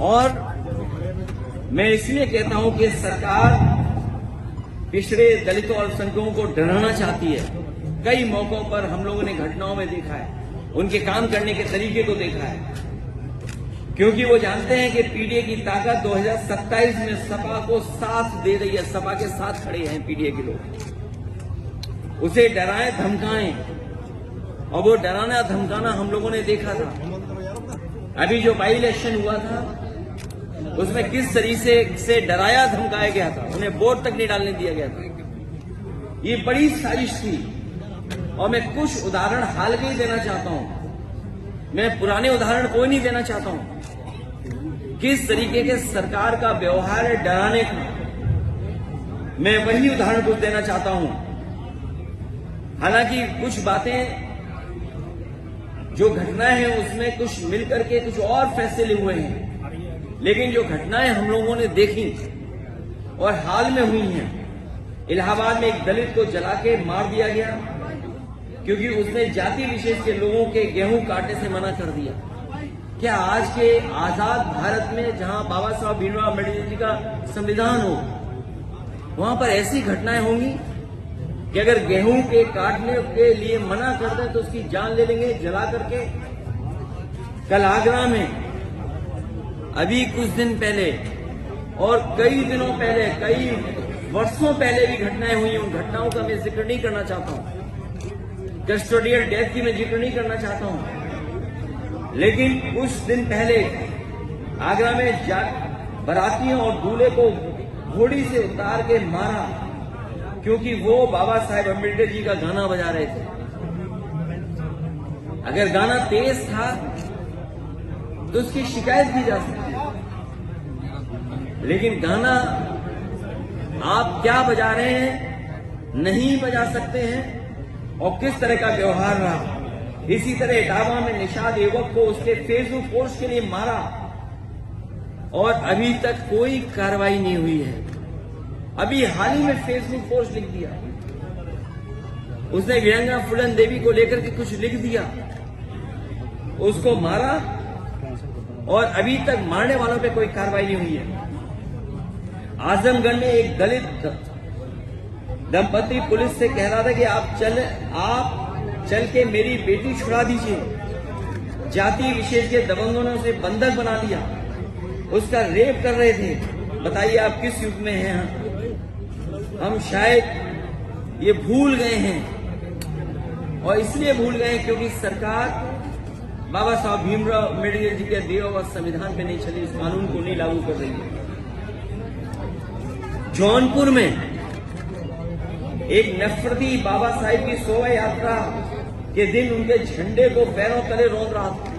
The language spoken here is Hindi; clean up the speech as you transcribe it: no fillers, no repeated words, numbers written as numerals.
और मैं इसलिए कहता हूं कि सरकार पिछड़े दलितों और अल्पसंख्यकों को डराना चाहती है। कई मौकों पर हम लोगों ने घटनाओं में देखा है, उनके काम करने के तरीके को देखा है, क्योंकि वो जानते हैं कि पीडीए की ताकत 2027 में सपा को साथ दे रही है। सपा के साथ खड़े हैं पीडीए के लोग, उसे डराएं धमकाएं, और वो डराना धमकाना हम लोगों ने देखा था। अभी जो बाई इलेक्शन हुआ था उसमें किस तरीके से डराया धमकाया गया था, उन्हें वोट तक नहीं डालने दिया गया था। ये बड़ी साजिश थी, और मैं कुछ उदाहरण हाल के ही देना चाहता हूं। मैं पुराने उदाहरण कोई नहीं देना चाहता हूं। किस तरीके के सरकार का व्यवहार है डराने का, मैं वही उदाहरण कुछ देना चाहता हूं। हालांकि कुछ बातें जो घटनाएं हैं उसमें कुछ मिलकर के कुछ और फैसले हुए हैं, लेकिन जो घटनाएं हम लोगों ने देखी और हाल में हुई हैं, इलाहाबाद में एक दलित को जला के मार दिया गया क्योंकि उसने जाति विशेष के लोगों के गेहूं काटने से मना कर दिया। क्या आज के आजाद भारत में जहां बाबा साहब भीमराव अम्बेडकर जी का संविधान हो, वहां पर ऐसी घटनाएं होंगी कि अगर गेहूं के काटने के लिए मना कर दें तो उसकी जान ले लेंगे जला करके। कल आगरा में अभी कुछ दिन पहले और कई दिनों पहले, कई वर्षों पहले भी घटनाएं हुई। उन घटनाओं का मैं जिक्र नहीं करना चाहता हूं, कस्टोडियल डेथ की मैं जिक्र नहीं करना चाहता हूं, लेकिन कुछ दिन पहले आगरा में बारातियों और दूल्हे को घोड़ी से उतार के मारा क्योंकि वो बाबा साहेब अम्बेडकर जी का गाना बजा रहे थे। अगर गाना तेज था तो उसकी शिकायत की जा सकती है, लेकिन गाना आप क्या बजा रहे हैं नहीं बजा सकते हैं। और किस तरह का व्यवहार रहा। इसी तरह इटावा में निषाद युवक को उसके फेसबुक पोस्ट के लिए मारा और अभी तक कोई कार्रवाई नहीं हुई है। अभी हाल ही में फेसबुक पोस्ट लिख दिया, उसने वीरांगना फूलन देवी को लेकर के कुछ लिख दिया, उसको मारा और अभी तक मारने वालों पे कोई कार्रवाई नहीं हुई है। आजमगढ़ में एक दलित दंपति पुलिस से कह रहा था कि आप चल के मेरी बेटी छुड़ा दीजिए। जाति विशेष के दबंगों ने उसे बंधक बना लिया, उसका रेप कर रहे थे। बताइए आप किस युग में हैं? हम शायद ये भूल गए हैं, और इसलिए भूल गए क्योंकि सरकार बाबा साहब भीमराव अम्बेडकर जी के दिए हुए संविधान पे नहीं चली, इस कानून को नहीं लागू कर रही है। जौनपुर में एक नफरती बाबा साहेब की शोभा यात्रा के दिन उनके झंडे को पैरों तले रौंद रहा था।